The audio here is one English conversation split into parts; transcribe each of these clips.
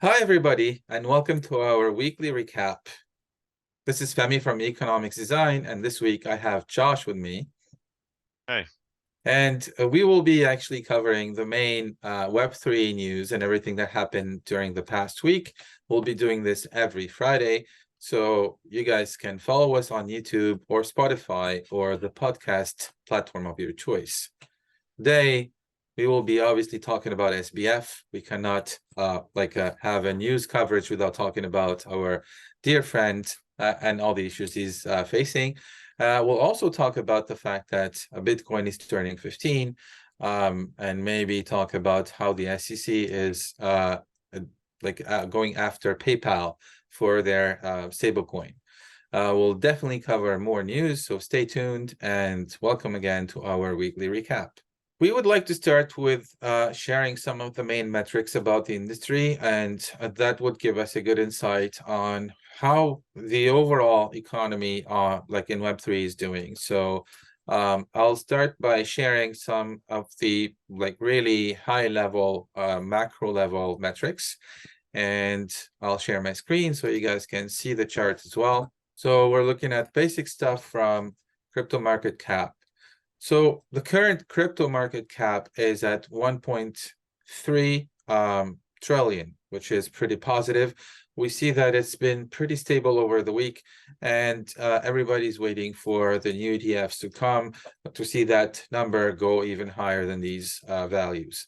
Hi, everybody, and welcome to our weekly recap. This is Femi from Economics Design, and this week I have Josh with me. Hey. And we will be actually covering the main Web3 news and everything that happened during the past week. We'll be doing this every Friday, so you guys can follow us on YouTube or Spotify or the podcast platform of your choice. Today, we will be obviously talking about SBF. We cannot have a news coverage without talking about our dear friend and all the issues he's facing. We'll also talk about the fact that Bitcoin is turning 15, and maybe talk about how the SEC is going after PayPal for their stablecoin. We'll definitely cover more news, so stay tuned and welcome again to our weekly recap. We would like to start with sharing some of the main metrics about the industry, and that would give us a good insight on how the overall economy, in Web3, is doing. So I'll start by sharing some of the really high level, macro level metrics, and I'll share my screen so you guys can see the charts as well. So we're looking at basic stuff from crypto market cap. So the current crypto market cap is at 1.3 trillion, which is pretty positive. We see that it's been pretty stable over the week, and everybody's waiting for the new ETFs to come to see that number go even higher than these values.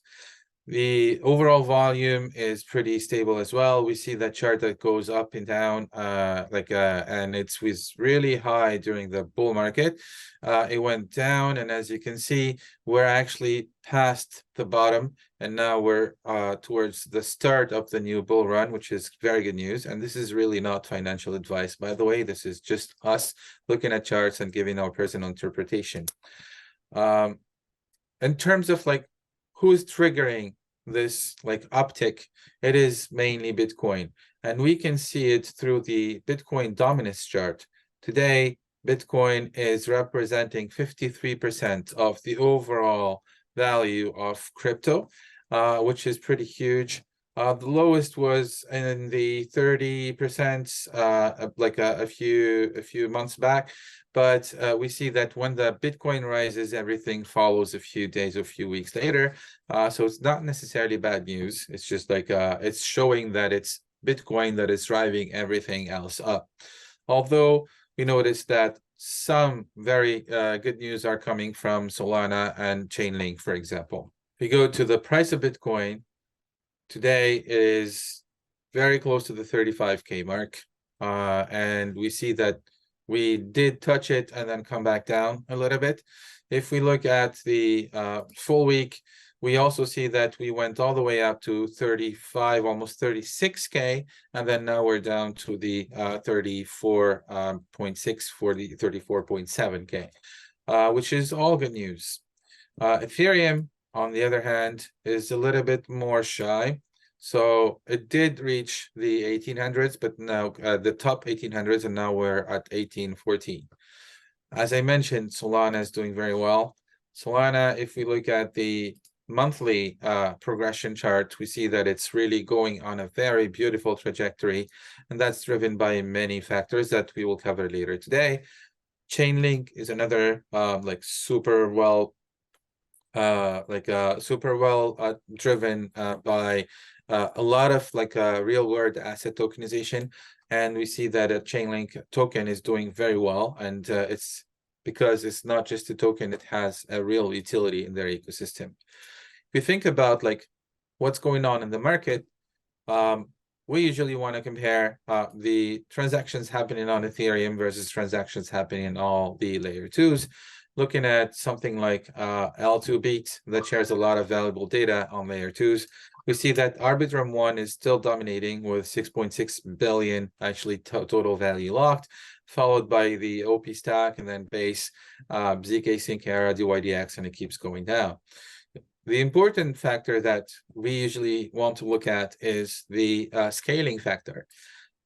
The overall volume is pretty stable as well. We see that chart that goes up and down, and it was really high during the bull market. It went down, and as you can see, we're actually past the bottom, and now we're towards the start of the new bull run, which is very good news. And this is really not financial advice, by the way. This is just us looking at charts and giving our personal interpretation. In terms of who's triggering this uptick, it is mainly Bitcoin, and we can see it through the Bitcoin dominance chart. Today, Bitcoin is representing 53% of the overall value of crypto, which is pretty huge. The lowest was in the 30%, a few months back. But we see that when the Bitcoin rises, everything follows a few days or a few weeks later. So it's not necessarily bad news. It's just it's showing that it's Bitcoin that is driving everything else up. Although we notice that some very good news are coming from Solana and Chainlink, for example. If we go to the price of Bitcoin, today is very close to the 35K mark. And we see that we did touch it and then come back down a little bit. If we look at the full week, we also see that we went all the way up to 35, almost 36K, and then now we're down to the 34.6 for the 34.7K, which is all good news. Ethereum, on the other hand, is a little bit more shy. So it did reach the 1800s, but now the top 1800s, and now we're at 1814. As I mentioned, Solana is doing very well. Solana, if we look at the monthly progression chart, we see that it's really going on a very beautiful trajectory, and that's driven by many factors that we will cover later today. Chainlink is another super well driven by a lot of real world asset tokenization, and we see that a Chainlink token is doing very well, and it's because it's not just a token, it has a real utility in their ecosystem. If you think about what's going on in the market, we usually want to compare the transactions happening on Ethereum versus transactions happening in all the layer 2s. Looking at something like L2Beat that shares a lot of valuable data on layer 2s, we see that Arbitrum 1 is still dominating with 6.6 billion actually total value locked, followed by the OP stack and then base, ZK Sync Era, DYDX, and it keeps going down. The important factor that we usually want to look at is the scaling factor.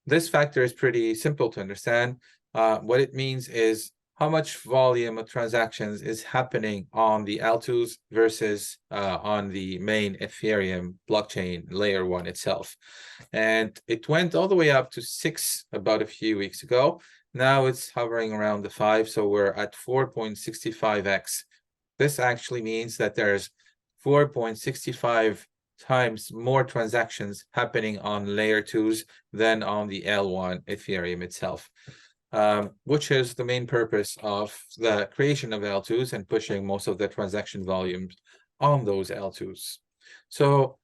This factor is pretty simple to understand. What it means is how much volume of transactions is happening on the L2s versus on the main Ethereum blockchain layer 1 itself. And it went all the way up to 6 about a few weeks ago. Now it's hovering around the 5, so we're at 4.65x. This actually means that there's 4.65 times more transactions happening on layer 2s than on the L1 Ethereum itself. Which is the main purpose of the creation of L2s and pushing most of the transaction volumes on those L2s. So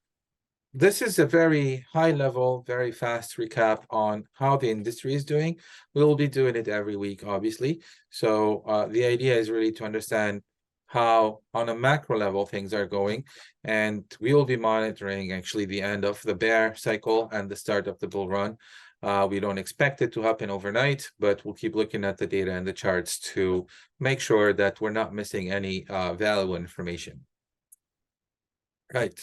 this is a very high level, very fast recap on how the industry is doing. We'll be doing it every week, obviously. So the idea is really to understand how on a macro level things are going, and we will be monitoring actually the end of the bear cycle and the start of the bull run. We don't expect it to happen overnight, but we'll keep looking at the data and the charts to make sure that we're not missing any valuable information. Right.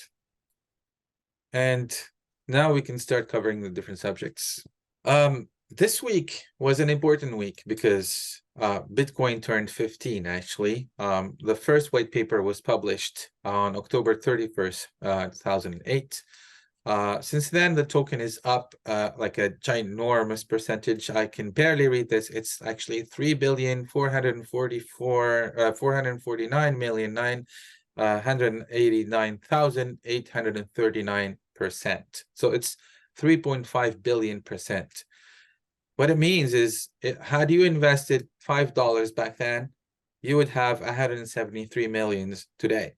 And now we can start covering the different subjects. This week was an important week because Bitcoin turned 15, actually. The first white paper was published on October 31st, 2008. Since then, the token is up like a ginormous percentage. I can barely read this. It's actually 3,444,489,839%. So it's 3.5 billion%. What it means is, had you invested $5 back then, you would have 173 millions today.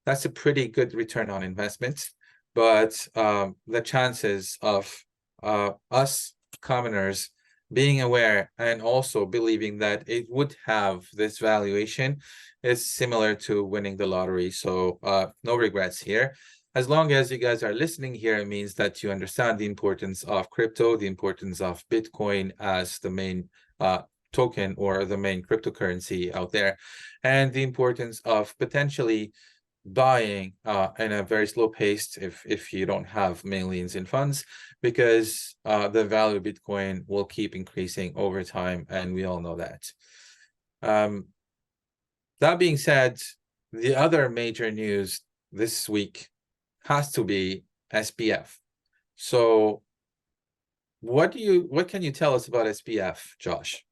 That's a pretty good return on investment. But the chances of us commoners being aware and also believing that it would have this valuation is similar to winning the lottery. So no regrets here. As long as you guys are listening here, it means that you understand the importance of crypto, the importance of Bitcoin as the main token or the main cryptocurrency out there, and the importance of potentially buying in a very slow pace if you don't have millions in funds, because the value of Bitcoin will keep increasing over time, and we all know that. That being said, the other major news this week has to be SBF. So what can you tell us about SBF, Josh?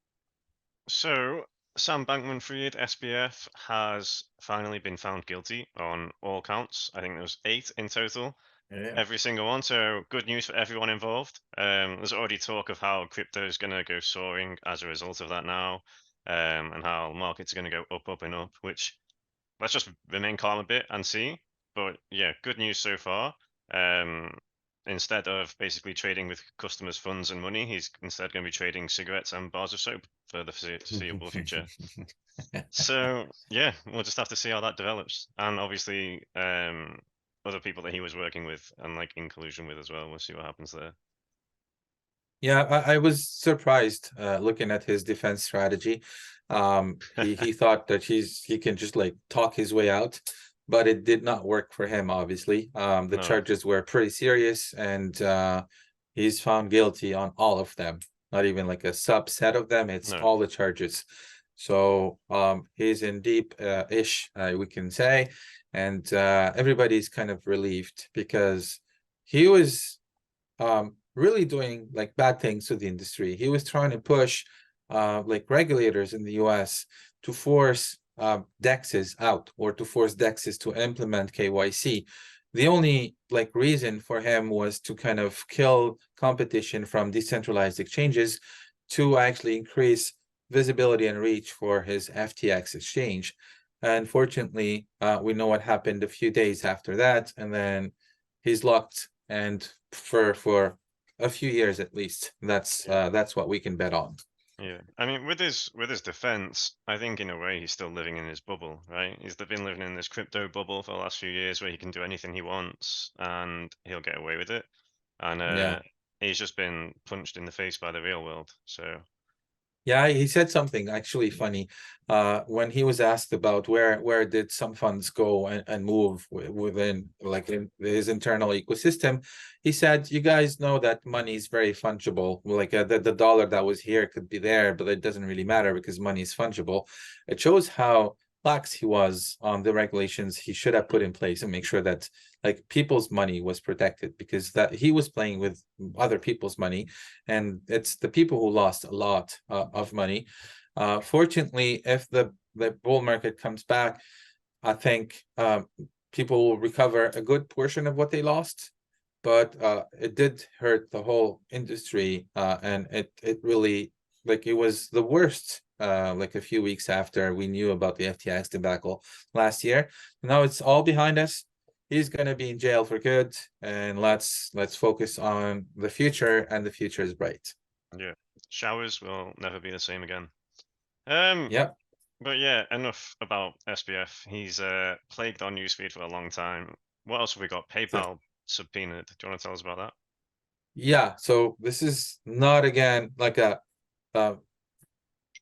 So Sam Bankman-Fried, SBF, has finally been found guilty on all counts. I think there was 8 in total, every single one. So good news for everyone involved. There's already talk of how crypto is going to go soaring as a result of that now, and how markets are going to go up, up, and up. Which, let's just remain calm a bit and see. But yeah, good news so far. Instead of basically trading with customers' funds and money, he's instead going to be trading cigarettes and bars of soap for the foreseeable future. So yeah, we'll just have to see how that develops, and obviously other people that he was working with and like in collusion with as well. We'll see what happens there. Yeah, I was surprised looking at his defense strategy. He thought that he can just like talk his way out, but it did not work for him, obviously. The No, charges were pretty serious, and he's found guilty on all of them, not even like a subset of them. It's no, all the charges. So he's in deep ish, we can say, and everybody's kind of relieved because he was really doing like bad things to the industry. He was trying to push like regulators in the US to force DEXs out, or to force DEXs to implement KYC. The only like reason for him was to kind of kill competition from decentralized exchanges to actually increase visibility and reach for his FTX exchange. Unfortunately, we know what happened a few days after that, and then he's locked, and for a few years at least. That's what we can bet on. yeah. I mean, with his defense, I think in a way he's still living in his bubble, right? He's been living in this crypto bubble for the last few years, where he can do anything he wants and he'll get away with it. And Yeah. he's just been punched in the face by the real world. So Yeah, he said something actually funny when he was asked about where did some funds go and move within like in his internal ecosystem. He said, "You guys know that money is very fungible. Like the dollar that was here could be there, but it doesn't really matter because money is fungible." It shows how lax he was on the regulations he should have put in place and make sure that like people's money was protected, because that he was playing with other people's money, and it's the people who lost a lot of money. Fortunately, if the bull market comes back, I think people will recover a good portion of what they lost, but it did hurt the whole industry, and it really, like, it was the worst like a few weeks after we knew about the FTX debacle last year. Now it's all behind us. He's going to be in jail for good, and let's focus on the future, and the future is bright. Yeah, showers will never be the same again. Um, Yep. but yeah, enough about SBF. He's plagued our newsfeed for a long time. What else have we got? So, PayPal subpoenaed. Do you want to tell us about that? yeah, so this is not again like a uh,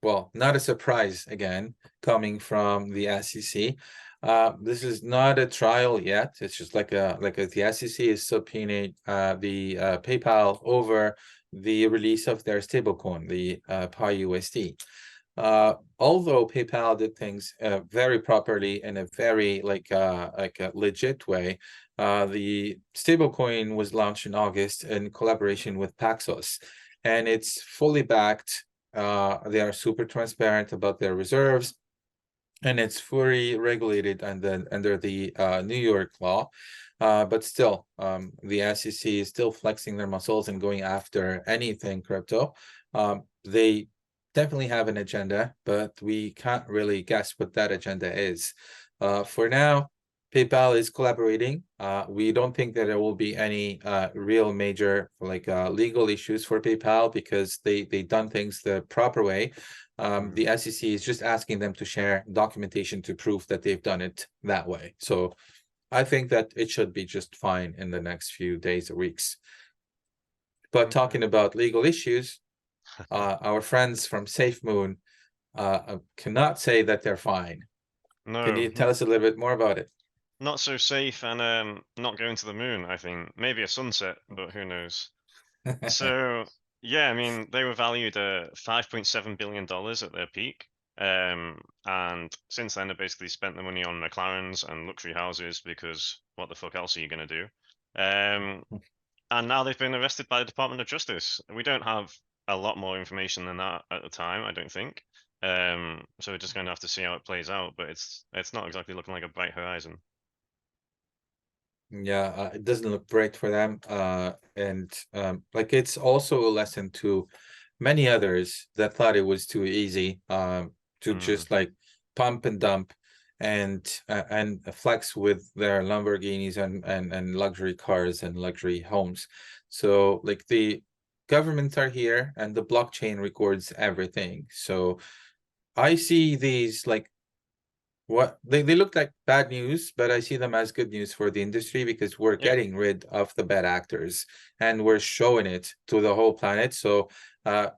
well, not a surprise again coming from the SEC. This is not a trial yet. It's just like the SEC is subpoenaed the PayPal over the release of their stablecoin, the PYUSD. Although PayPal did things very properly in a very like a legit way, the stablecoin was launched in August in collaboration with Paxos, and it's fully backed. They are super transparent about their reserves, and it's fully regulated under the New York law. But still, the SEC is still flexing their muscles and going after anything crypto. They definitely have an agenda, but we can't really guess what that agenda is. For now, PayPal is collaborating. We don't think that there will be any real major like legal issues for PayPal, because they done things the proper way. The SEC is just asking them to share documentation to prove that they've done it that way. So I think that it should be just fine in the next few days or weeks. But Okay. talking about legal issues, our friends from SafeMoon cannot say that they're fine. Can No, you tell us a little bit more about it? not so safe, and not going to the moon, I think. Maybe a sunset, but who knows? So yeah, I mean, they were valued at $5.7 billion at their peak. And since then, they basically spent the money on McLarens and luxury houses, because what the fuck else are you going to do? Um, and now they've been arrested by the Department of Justice. We don't have a lot more information than that at the time, I don't think. So we're just going to have to see how it plays out, but it's not exactly looking like a bright horizon. Yeah, it doesn't look great for them. And like it's also a lesson to many others that thought it was too easy to Mm, just like pump and dump and flex with their Lamborghinis and luxury cars and luxury homes. So like the governments are here and the blockchain records everything. So I see these like what they look like bad news, but I see them as good news for the industry, because we're yeah, getting rid of the bad actors and we're showing it to the whole planet. So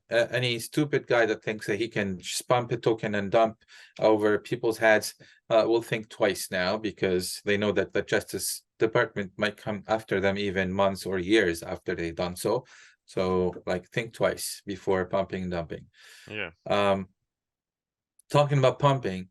any stupid guy that thinks that he can just pump a token and dump over people's heads will think twice now, because they know that the Justice Department might come after them even months or years after they've done so. So like think twice before pumping and dumping. yeah. Um, Talking about pumping,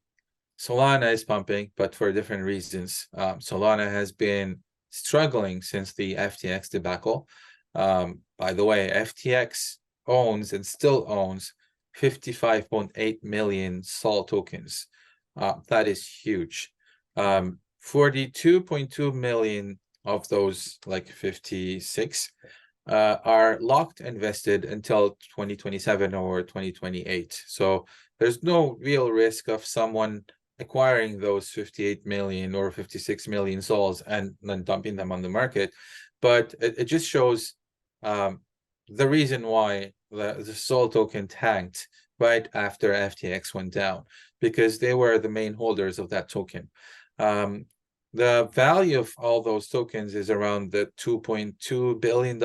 Solana is pumping, but for different reasons. Solana has been struggling since the FTX debacle. By the way, FTX owns and still owns 55.8 million SOL tokens. That is huge. 42.2 million of those, like 56, are locked and vested until 2027 or 2028. So there's no real risk of someone acquiring those 58 million or 56 million souls and then dumping them on the market. But it just shows the reason why the Sol token tanked right after FTX went down, because they were the main holders of that token. The value of all those tokens is around the $2.2 billion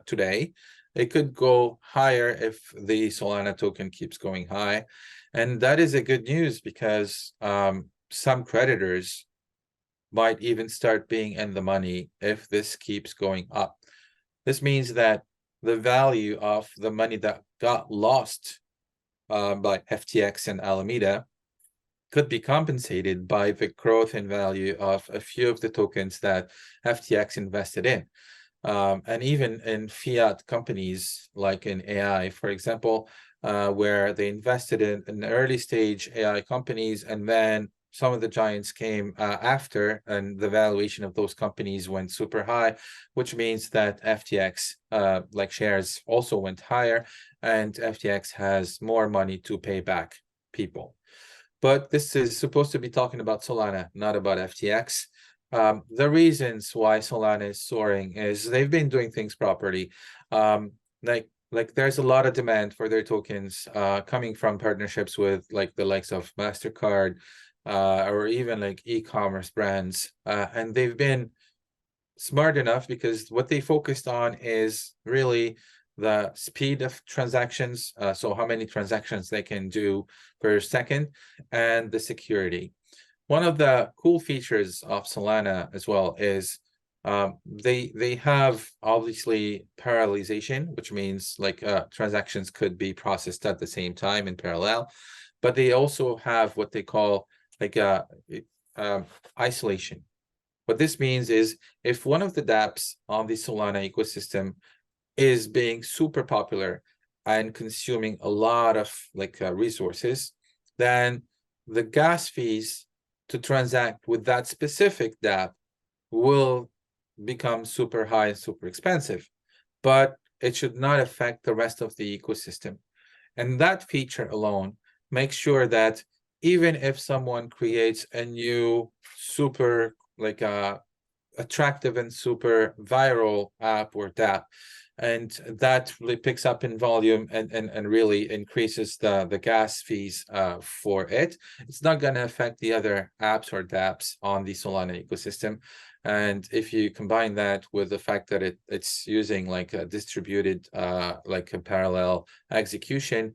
today. it could go higher if the Solana token keeps going high. And that is a good news because some creditors might even start being in the money if this keeps going up. This means that the value of the money that got lost by FTX and Alameda could be compensated by the growth in value of a few of the tokens that FTX invested in. And even in fiat companies like in AI, for example, where they invested in early stage AI companies, and then some of the giants came after, and the valuation of those companies went super high, which means that FTX like shares also went higher, and FTX has more money to pay back people. But this is supposed to be talking about Solana, not about FTX. The reasons why Solana is soaring is they've been doing things properly. Like there's a lot of demand for their tokens coming from partnerships with like the likes of MasterCard or even like e-commerce brands. And they've been smart enough because what they focused on is really the speed of transactions, so how many transactions they can do per second, and the security. One of the cool features of Solana as well is they have obviously parallelization, which means like transactions could be processed at the same time in parallel, but they also have what they call like isolation. What this means is if one of the dApps on the Solana ecosystem is being super popular and consuming a lot of like resources, then the gas fees to transact with that specific dApp will become super high and super expensive, but it should not affect the rest of the ecosystem. And that feature alone makes sure that even if someone creates a new super like attractive and super viral app or dApp, and that really picks up in volume and really increases the gas fees for it, it's not going to affect the other apps or dApps on the Solana ecosystem. And if you combine that with the fact that it's using like a distributed like a parallel execution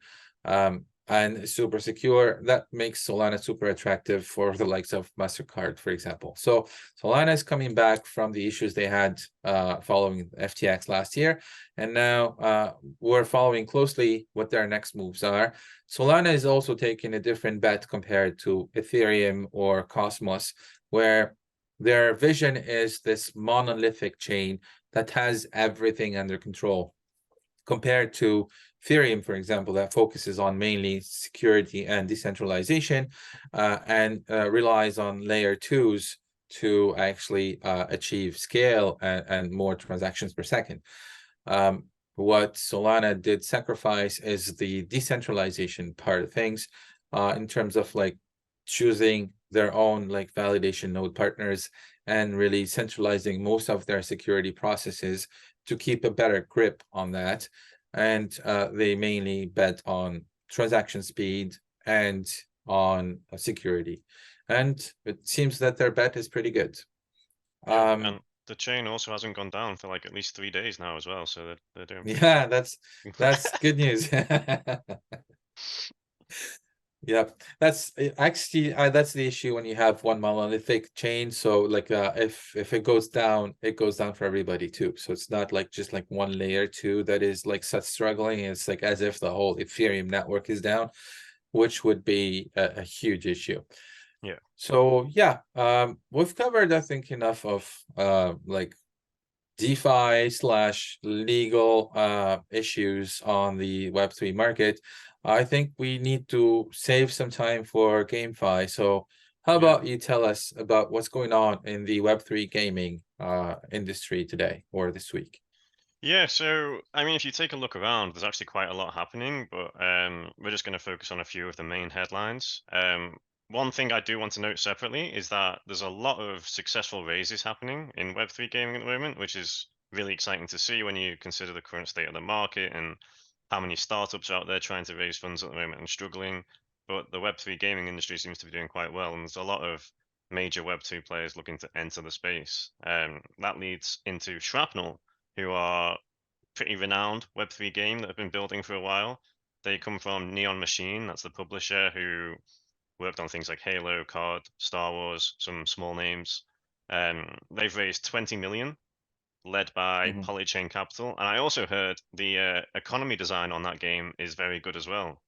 and super secure, that makes Solana super attractive for the likes of MasterCard, for example. So Solana is coming back from the issues they had following FTX last year, and now we're following closely what their next moves are. Solana is also taking a different bet compared to Ethereum or Cosmos, where their vision is this monolithic chain that has everything under control, compared to Ethereum, for example, that focuses on mainly security and decentralization and relies on layer twos to actually achieve scale and more transactions per second. What Solana did sacrifice is the decentralization part of things in terms of like choosing their own like validation node partners and really centralizing most of their security processes to keep a better grip on that. And they mainly bet on transaction speed and on security. And it seems that their bet is pretty good. And the chain also hasn't gone down for like at least 3 days now as well, so they're doing pretty Yeah, good. that's good news. Yep, that's actually that's the issue when you have one monolithic chain. So like if it goes down, it goes down for everybody too. So it's not like just like one layer two that is like such struggling. It's like as if the whole Ethereum network is down, which would be a huge issue. Yeah. So yeah, we've covered I think enough of like DeFi / legal issues on the Web3 market. I think we need to save some time for GameFi. So how about you tell us about what's going on in the Web3 gaming industry today or this week? Yeah, so I mean, if you take a look around, there's actually quite a lot happening, but we're just going to focus on a few of the main headlines. One thing I do want to note separately is that there's a lot of successful raises happening in Web3 gaming at the moment, which is really exciting to see when you consider the current state of the market and how many startups are out there trying to raise funds at the moment and struggling. But the Web3 gaming industry seems to be doing quite well, and there's a lot of major Web2 players looking to enter the space. That leads into Shrapnel, who are pretty renowned Web3 game that have been building for a while. They come from Neon Machine, that's the publisher who worked on things like Halo, COD, Star Wars, some small names. They've raised 20 million, led by Mhm. Polychain Capital. And I also heard the economy design on that game is very good as well.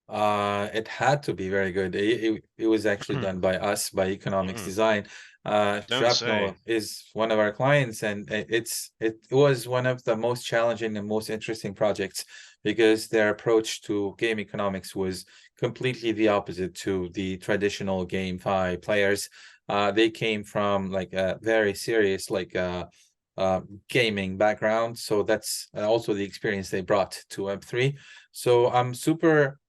It had to be very good. It was actually done by us, by Economics Mm, Design. don't say. Shrapnel is one of our clients, and it was one of the most challenging and most interesting projects because their approach to game economics was completely the opposite to the traditional GameFi players. They came from like a very serious uh, gaming background, so that's also the experience they brought to Web3. So I'm super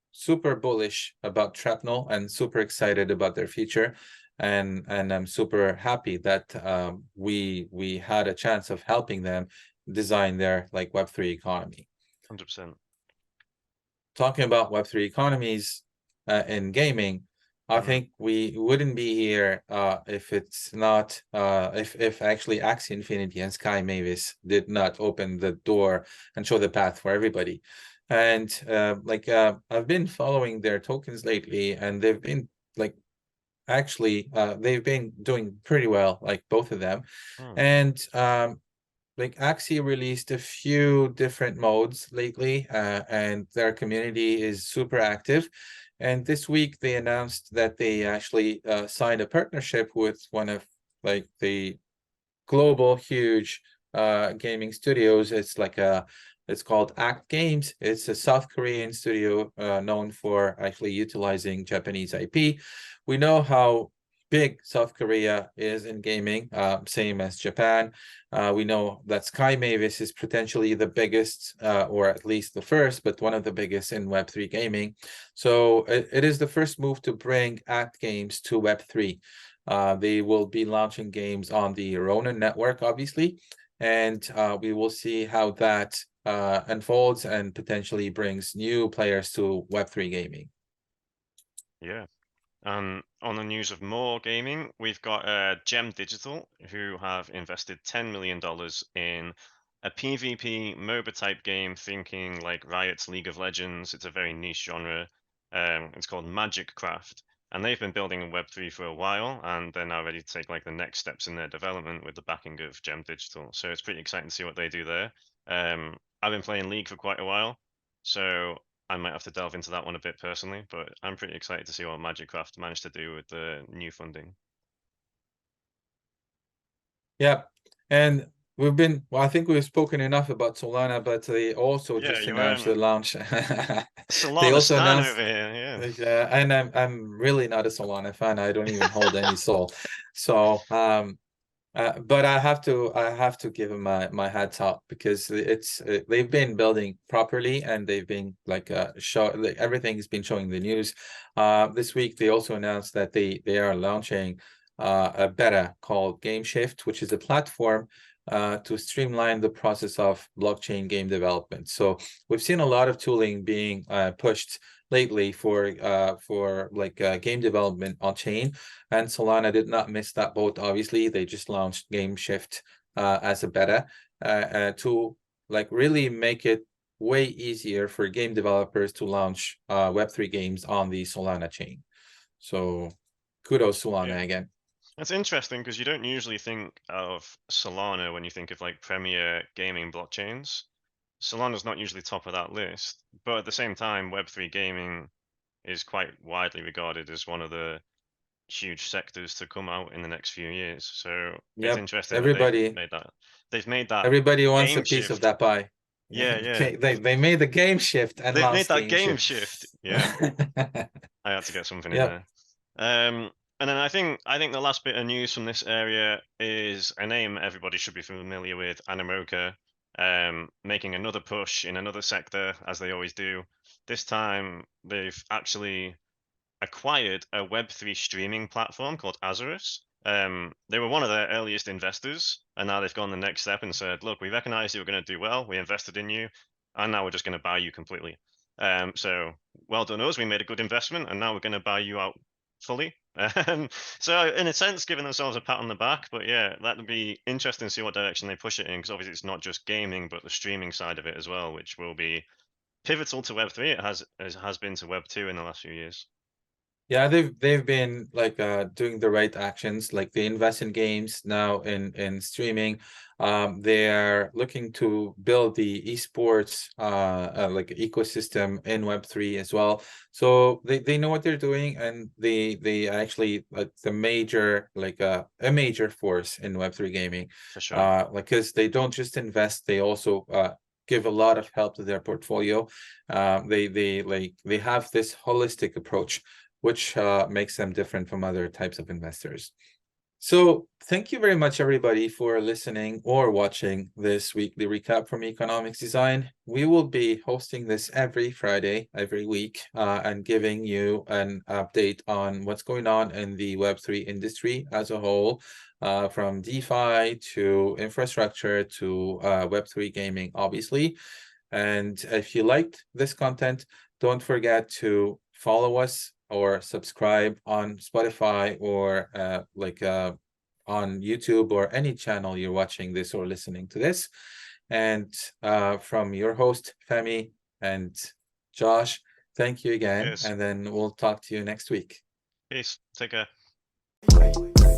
bullish about Shrapnel and super excited about their future. And I'm super happy that we had a chance of helping them design their like Web3 economy. 100%. Talking about Web3 economies in gaming, I Mm, think we wouldn't be here if it's not if actually Axie Infinity and Sky Mavis did not open the door and show the path for everybody. And I've been following their tokens lately, and they've been like actually they've been doing pretty well, like both of them. mm. And like Axie released a few different modes lately, and their community is super active. And this week they announced that they actually signed a partnership with one of like the global huge gaming studios. It's called Act Games. It's a South Korean studio known for actually utilizing Japanese IP. We know how big South Korea is in gaming, same as Japan. We know that Sky Mavis is potentially the biggest, or at least the first, but one of the biggest in Web3 gaming. So it is the first move to bring Act Games to Web3. They will be launching games on the Ronin network, obviously, and we will see how that unfolds and potentially brings new players to Web3 gaming. Yeah. On the news of more gaming, we've got Gem Digital, who have invested $10 million in a PvP MOBA type game, thinking like Riot's League of Legends. It's a very niche genre. It's called Magic Craft, and they've been building in Web3 for a while, and they're now ready to take like the next steps in their development with the backing of Gem Digital. So it's pretty exciting to see what they do there. I've been playing League for quite a while, so I might have to delve into that one a bit personally, but I'm pretty excited to see what Magicraft managed to do with the new funding. Yeah, and well, I think we've spoken enough about Solana, but they also Yeah, just you announced the launch. They Solana also Stan announced, over here. Yeah. and I'm really not a Solana fan. I don't even hold any soul. So but I have to give them my hats off because they've been building properly and they've been like everything's been showing the news. This week they also announced that they are launching a beta called GameShift, which is a platform to streamline the process of blockchain game development. So we've seen a lot of tooling being pushed lately for game development on chain, and Solana did not miss that boat. Obviously, they just launched GameShift as a beta to like really make it way easier for game developers to launch Web3 games on the Solana chain. So kudos Yeah. Solana again. It's interesting because you don't usually think of Solana when you think of like premier gaming blockchains. Solana's not usually top of that list, but at the same time, Web3 gaming is quite widely regarded as one of the huge sectors to come out in the next few years. So it's Yep, interesting that everybody they've made that everybody wants a game piece of shift. that pie. Yeah, yeah. They made the game shift and They've made launched that game game shift. shift. Yeah, I had to get something in Yep. there. And then I think the last bit of news from this area is a name everybody should be familiar with, Animoca, making another push in another sector as they always do. This time they've actually acquired a Web3 streaming platform called Azarus. They were one of their earliest investors, and now they've gone the next step and said, "Look, we recognize you were going to do well. We invested in you, and now we're just going to buy you completely." So well done us. We made a good investment, and now we're going to buy you out fully. So in a sense, giving themselves a pat on the back, but yeah, that would be interesting to see what direction they push it in, because obviously it's not just gaming, but the streaming side of it as well, which will be pivotal to Web3. It has been to Web2 in the last few years. Yeah, they've been like doing the right actions. Like they invest in games now in streaming. They're looking to build the esports like ecosystem in Web3 as well. So they know what they're doing, and they actually like the major like a major force in Web3 gaming. For sure. Like because they don't just invest, they also give a lot of help to their portfolio. They have this holistic approach, which makes them different from other types of investors. So thank you very much, everybody, for listening or watching this weekly recap from Economics Design. We will be hosting this every Friday, every week, and giving you an update on what's going on in the Web3 industry as a whole, from DeFi to infrastructure to Web3 gaming, obviously. And if you liked this content, don't forget to follow us or subscribe on Spotify or on YouTube or any channel you're watching this or listening to this. And from your host, Femi and Josh, thank you again. Cheers. And then we'll talk to you next week. Peace. Take care. Bye.